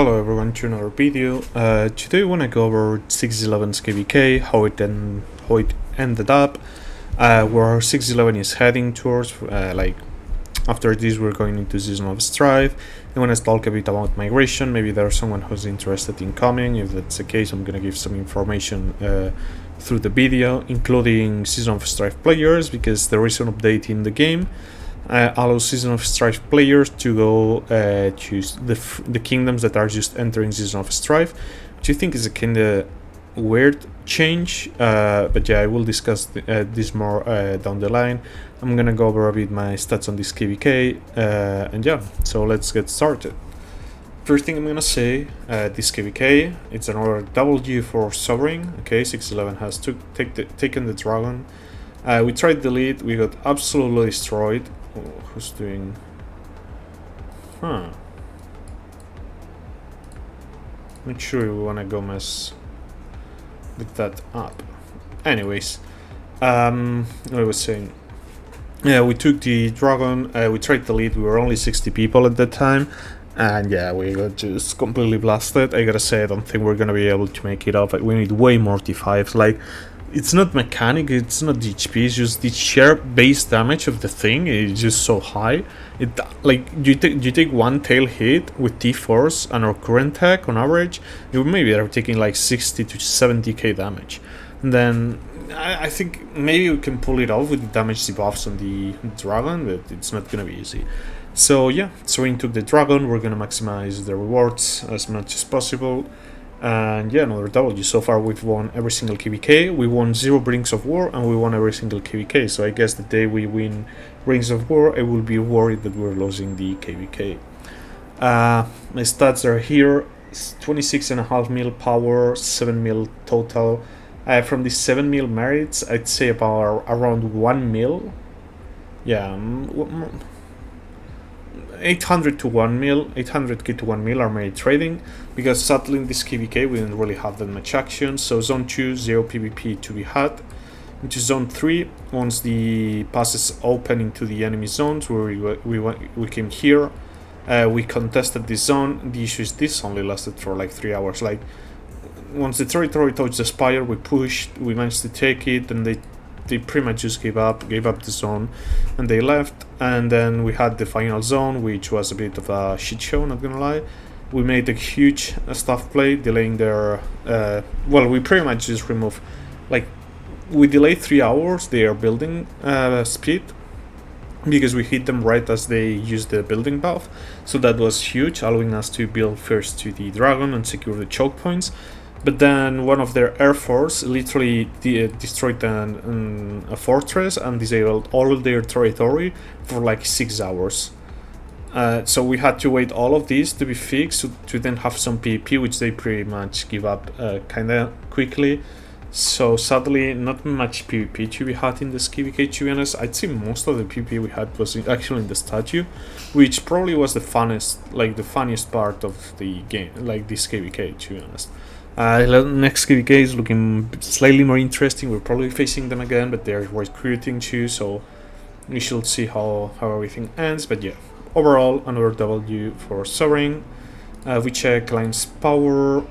Hello everyone to another video. Today I want to go over 611's KvK, how it ended up, where 611 is heading towards. After this we're going into Season of Strife. I want to talk a bit about migration. Maybe there's someone who's interested in coming. If that's the case, I'm gonna give some information through the video, including Season of Strife players, because there is an update in the game. Allows Season of Strife players to go choose the kingdoms that are just entering Season of Strife, which I think is a kind of weird change, but yeah, I will discuss this more down the line. I'm gonna go over a bit my stats on this KvK, and yeah, so let's get started. First thing I'm gonna say, this KvK, it's another W for Sovereign. Okay, 611 has taken the dragon. We tried the lead, we got absolutely destroyed. Oh, who's doing? Not sure we wanna go mess with that up. Anyways, what I was saying. Yeah, we took the dragon, we tried the lead, we were only 60 people at that time. And yeah, we got just completely blasted. I gotta say, I don't think we're gonna be able to make it up. We need way more T5s. Like, it's not mechanic, it's not the HP, it's just the sheer base damage of the thing is just so high. It like you take one tail hit with T4s and our current tech on average, you maybe are taking like 60 to 70k damage. And then I think maybe we can pull it off with the damage debuffs on the dragon, but it's not gonna be easy. So yeah, Sorin took the dragon, we're gonna maximize the rewards as much as possible. And yeah, another W. So far we've won every single KvK, we won 0 Rings of War, and we won every single KvK. So I guess the day we win Rings of War, I will be worried that we're losing the KvK. My stats are here. It's 26.5 mil power, 7 mil total. From the 7 mil merits, I'd say about around 1 mil. Yeah, 800 to 1 mil, 800k to 1 mil are merit trading, because sadly in this KvK we didn't really have that much action. So zone 2, 0 PvP to be had. Into zone 3, once the passes open into the enemy zones, where we came here, we contested this zone. The issue is this only lasted for like 3 hours. Like, once the territory touched the spire, we pushed, we managed to take it, and they pretty much just gave up the zone, and they left. And then we had the final zone, which was a bit of a shit show, not gonna lie. We made a huge stuff play, delaying their well, we pretty much just removed, like, we delayed 3 hours their building speed, because we hit them right as they used the building buff. So that was huge, allowing us to build first to the dragon and secure the choke points. But then one of their air force literally destroyed a fortress and disabled all of their territory for like 6 hours. So we had to wait all of this to be fixed to then have some PvP, which they pretty much give up kinda quickly. So sadly, not much PvP to be had in this KvK, to be honest. I'd say most of the PvP we had was actually in the statue, which probably was the funniest part of the game, like this KvK, to be honest. Next KvK is looking slightly more interesting. We're probably facing them again, but they're recruiting too, so we should see how everything ends. But yeah, overall, another W for Sovereign. We check Line's power.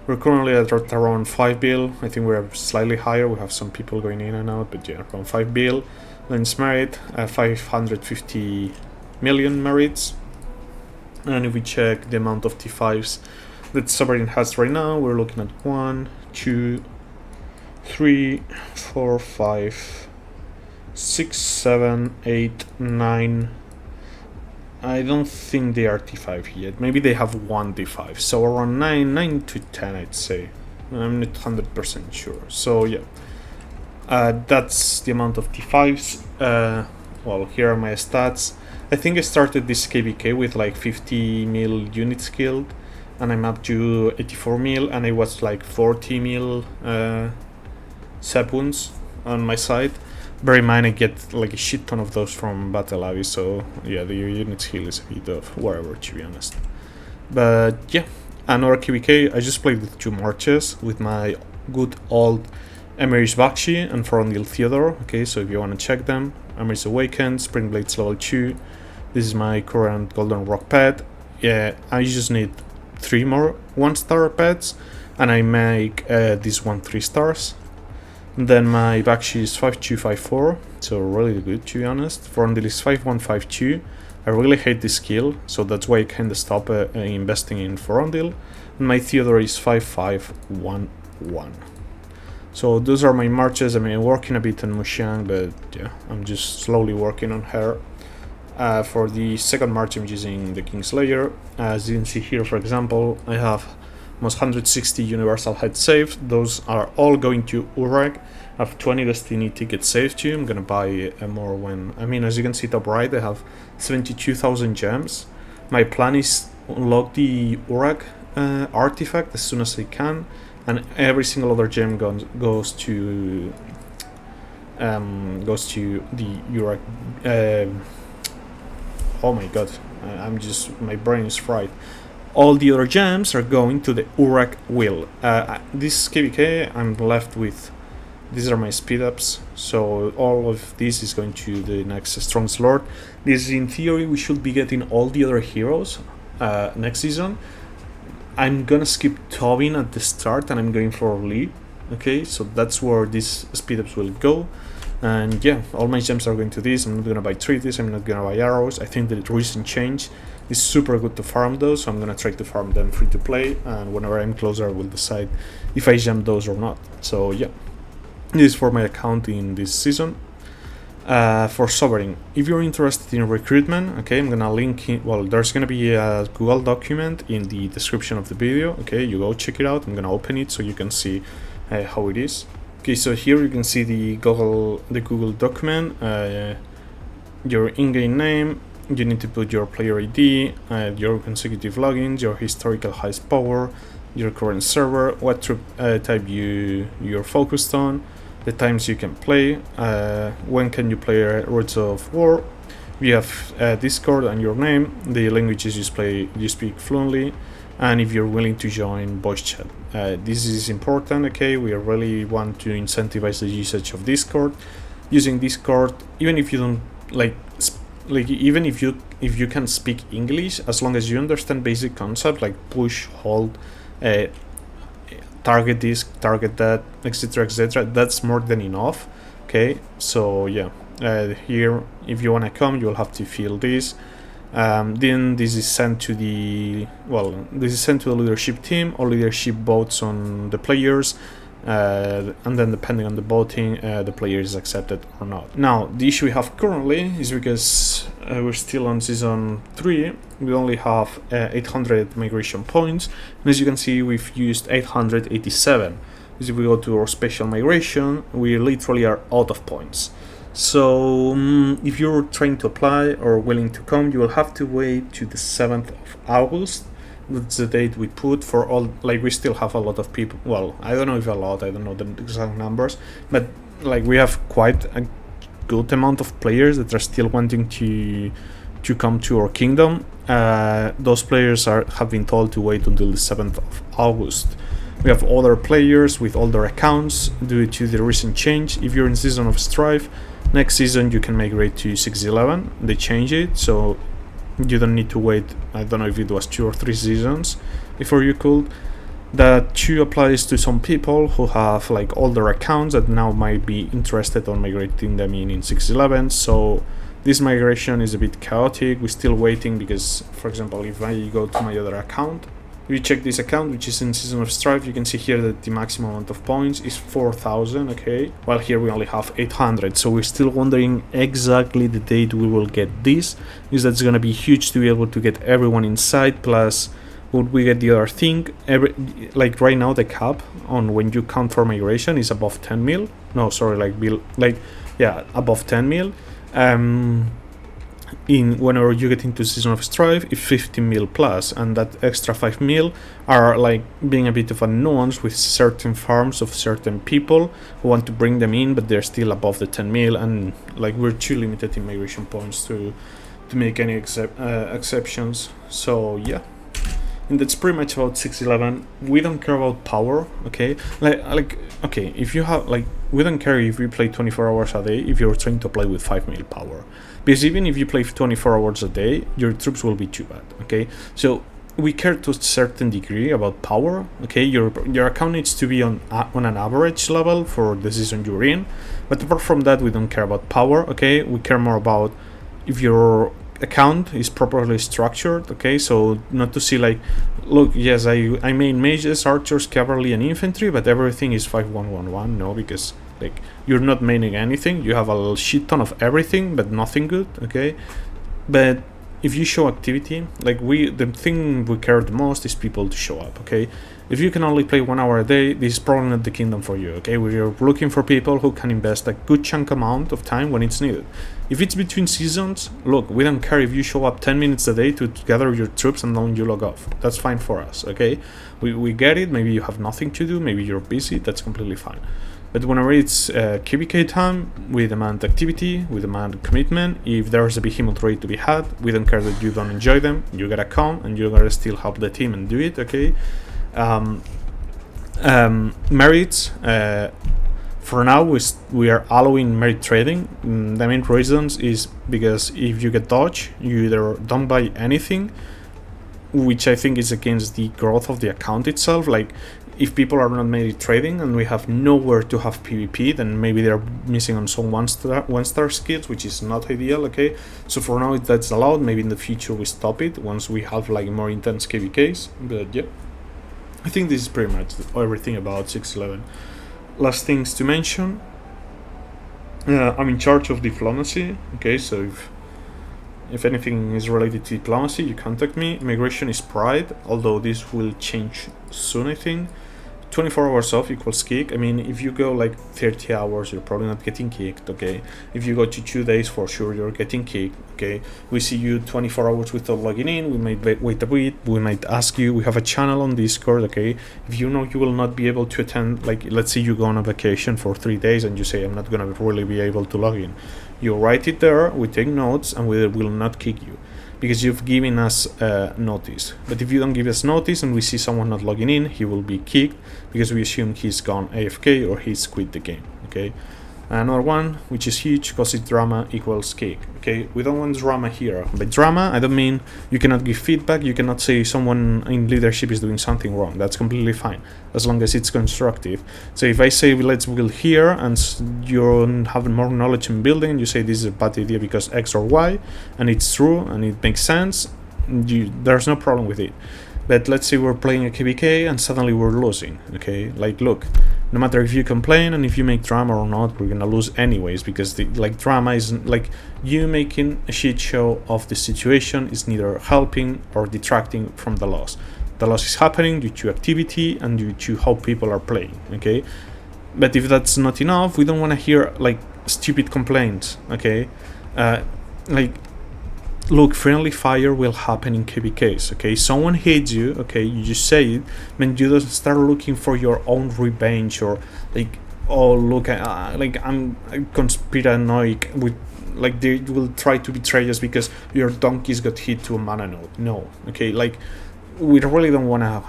We're currently at around 5 bill. I think we're slightly higher. We have some people going in and out, but yeah, around 5 bill. Line's merit, 550 million merits. And if we check the amount of T5s that Sovereign has right now, we're looking at 1, 2, 3, 4, 5, 6, 7, 8, 9. I don't think they are T5 yet. Maybe they have 1 T5. So around 9 to 10, I'd say. I'm not 100% sure. So yeah, that's the amount of T5s. Well, here are my stats. I think I started this KvK with like 50 mil units killed, and I'm up to 84 mil, and I was like 40 mil sep wounds on my side. Bear in mind, I get like a shit ton of those from Battle Abbey, so yeah, the units heal is a bit of whatever, to be honest. But yeah, another KvK. I just played with 2 marches with my good old Emmerich Bakshi and Frondil Theodore. Okay, so if you want to check them, Emmerich Awakened, Spring Blades level 2. This is my current Golden Rock pet. I just need 3 more 1-star pets, and I make this one 3 stars. And then my Bakshi is 5254, so really good to be honest. Frondil is 5152. I really hate this skill, so that's why I kinda stop investing in Frondil. And my Theodore is 5511. So those are my marches. I mean, I'm working a bit on Muxiang, but yeah, I'm just slowly working on her. For the second march, I'm using the Kingslayer. As you can see here, for example, I have almost 160 universal heads saved. Those are all going to Urag. I have 20 Destiny tickets saved too. I'm gonna buy more when... I mean, as you can see top right, I have 72,000 gems. My plan is unlock the Urag artifact as soon as I can, and every single other gem goes to the Urag. Oh my god, my brain is fried. All the other gems are going to the Urag wheel. This KvK, I'm left with... These are my speed ups, so all of this is going to the next Strong's Lord. This, in theory, we should be getting all the other heroes next season. I'm gonna skip Tobin at the start, and I'm going for Lee. Okay, so that's where these speed ups will go. And yeah, all my gems are going to this. I'm not gonna buy treaties, I'm not gonna buy arrows. I think the recent change is super good to farm those, so I'm gonna try to farm them free to play, and whenever I'm closer I will decide if I gem those or not. So yeah, this is for my account in this season. For Sovereign, if you're interested in recruitment, okay, I'm gonna link in, well, there's gonna be a Google document in the description of the video. Okay, you go check it out. I'm gonna open it so you can see how it is. Okay, so here you can see the Google document, your in-game name. You need to put your player ID, your consecutive logins, your historical highest power, your current server, what troop type you're focused on, the times you can play, when can you play Roots of War. We have Discord and your name, the languages you speak fluently, and if you're willing to join voice chat. This is important. Okay, we really want to incentivize the usage of Discord. Using Discord, even if you don't even if you can speak English, as long as you understand basic concepts like push, hold, target this, target that, etc, etc, that's more than enough. Okay, so yeah, here if you want to come, you'll have to fill this. Then this is sent to the leadership team, or leadership votes on the players, and then depending on the voting, the player is accepted or not. Now, the issue we have currently is because we're still on season 3, we only have 800 migration points, and as you can see, we've used 887. If we go to our special migration, we literally are out of points. So if you're trying to apply or willing to come, you will have to wait to the 7th of August. That's the date we put for all. Like, we still have a lot of people. Well, I don't know if a lot, I don't know the exact numbers, but like we have quite a good amount of players that are still wanting to come to our kingdom. Those players have been told to wait until the 7th of August. We have other players with older accounts due to the recent change. If you're in Season of Strife, next season you can migrate to 611. They changed it, so you don't need to wait. I don't know if it was 2 or 3 seasons before you could. That too applies to some people who have like older accounts that now might be interested on migrating them in 611. So this migration is a bit chaotic. We're still waiting because, for example, if I go to my other account, if you check this account, which is in Season of Strife, you can see here that the maximum amount of points is 4,000, okay? While here we only have 800, so we're still wondering exactly the date we will get this. Is that's gonna be huge to be able to get everyone inside, plus would we get the other thing? Like right now the cap on when you count for migration is above 10 mil. No, sorry, above 10 mil. Whenever you get into Season of Strife, it's 15 mil plus, and that extra 5 mil are like being a bit of a nuance with certain farms of certain people who want to bring them in, but they're still above the 10 mil, and like we're too limited in migration points to make any exceptions. So yeah, And that's pretty much about 611. We don't care about power, okay? Okay, if you have, like, we don't care if you play 24 hours a day if you're trying to play with 5 mil power. Because even if you play 24 hours a day, your troops will be too bad, okay? So we care to a certain degree about power, okay? Your account needs to be on an average level for the season you're in. But apart from that, we don't care about power, okay? We care more about if your account is properly structured, okay? So not to see like, look, yes, I main mages, archers, cavalry, and infantry, but everything is 5-1-1-1. No, because like you're not maining anything. You have a shit ton of everything, but nothing good, okay? But if you show activity, like the thing we care the most is people to show up, okay? If you can only play 1 hour a day, this is probably not the kingdom for you, okay? We're looking for people who can invest a good chunk amount of time when it's needed. If it's between seasons, look, we don't care if you show up 10 minutes a day to gather your troops and then you log off. That's fine for us, okay? We get it, maybe you have nothing to do, maybe you're busy, that's completely fine. But whenever it's KvK time, we demand activity, we demand commitment. If there's a behemoth raid to be had, we don't care that you don't enjoy them. You gotta come and you gotta still help the team and do it, okay? Merits. For now, we are allowing merit trading. The main reasons is because if you get dodge, you either don't buy anything, which I think is against the growth of the account itself. Like, if people are not merit trading and we have nowhere to have PvP, then maybe they're missing on some one star skills, which is not ideal, okay? So for now that's allowed. Maybe in the future we stop it once we have like more intense KvKs. But yeah, I think this is pretty much everything about 611. Last things to mention. I'm in charge of diplomacy, okay? So if anything is related to diplomacy, you contact me. Immigration is pride, although this will change soon, I think. 24 hours off equals kick. I mean, if you go like 30 hours, you're probably not getting kicked, okay? If you go to 2 days, for sure you're getting kicked, okay? We see you 24 hours without logging in, we might wait a bit, we might ask you, we have a channel on Discord, okay? If you know you will not be able to attend, like, let's say you go on a vacation for 3 days and you say, I'm not gonna really be able to log in. You write it there, we take notes, and we will not kick you, because you've given us notice. But if you don't give us notice and we see someone not logging in, he will be kicked, because we assume he's gone AFK or he's quit the game, okay? Another one, which is huge, gossip drama equals kick, okay? We don't want drama here. By drama, I don't mean you cannot give feedback, you cannot say someone in leadership is doing something wrong. That's completely fine, as long as it's constructive. So if I say, let's build here, and you have more knowledge in building, and you say this is a bad idea because X or Y, and it's true, and it makes sense, there's no problem with it. But let's say we're playing a KvK and suddenly we're losing, okay? Like, look, no matter if you complain and if you make drama or not, we're gonna lose anyways, because drama is like you making a shit show of the situation is neither helping or detracting from the loss. The loss is happening due to activity and due to how people are playing, okay? But if that's not enough, we don't want to hear like stupid complaints, okay? Look, friendly fire will happen in KvKs, okay? Someone hates you, okay? You just say it, then you don't start looking for your own revenge or like, oh look, I'm conspiranoic with, like, they will try to betray us because your donkeys got hit to a mana node. No, okay? Like, we really don't want to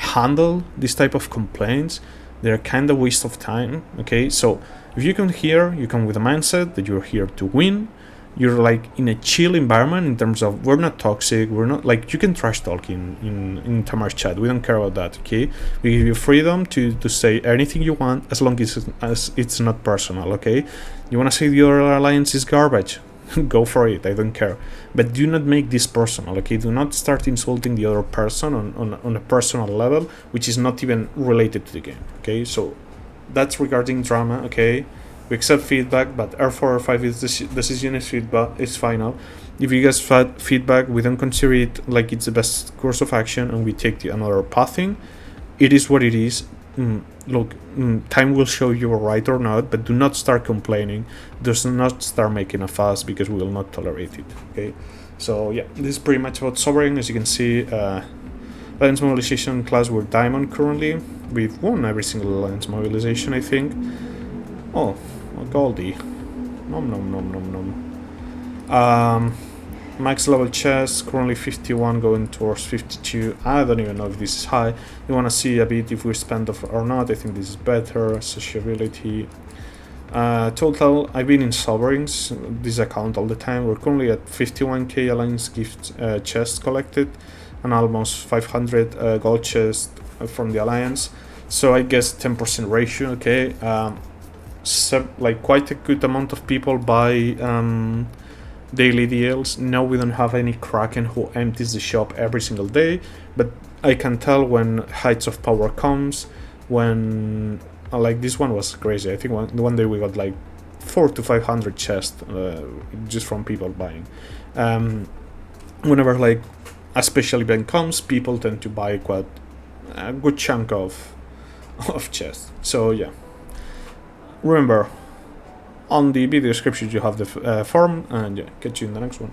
handle this type of complaints. They're kind of waste of time, okay? So if you come here, you come with a mindset that you're here to win. You're like in a chill environment in terms of we're not toxic, we're not like, you can trash talk in Tamar's chat, we don't care about that, okay? We give you freedom to say anything you want as long as it's not personal, okay? You want to say the other alliance is garbage, go for it, I don't care. But do not make this personal, okay? Do not start insulting the other person on a personal level, which is not even related to the game, okay? So that's regarding drama, okay? We accept feedback, but R4 R5 is decision is feedback is final. If you guys feedback, we don't consider it like it's the best course of action, and we take another pathing. It is what it is. Look, time will show you are right or not, but do not start complaining. Do not start making a fuss, because we will not tolerate it. Okay, so yeah, this is pretty much about sovereign. As you can see, alliance mobilization class, we're diamond currently. We've won every single alliance mobilization, I think. Oh. Goldie. Nom nom nom nom nom. max level chest, currently 51 going towards 52. I don't even know if this is high. You want to see a bit if we spend or not. I think this is better. Sociability. Total, I've been in sovereigns, this account all the time. We're currently at 51k alliance gift chests collected and almost 500 gold chests from the alliance. So I guess 10% ratio, okay. Like quite a good amount of people buy daily deals. No, we don't have any Kraken who empties the shop every single day, but I can tell when Heights of Power comes, when like this one was crazy. I think one day we got like 400 to 500 chests just from people buying. Whenever like a special event comes, people tend to buy quite a good chunk of chests. So yeah, remember, on the video description you have the form, and yeah, catch you in the next one.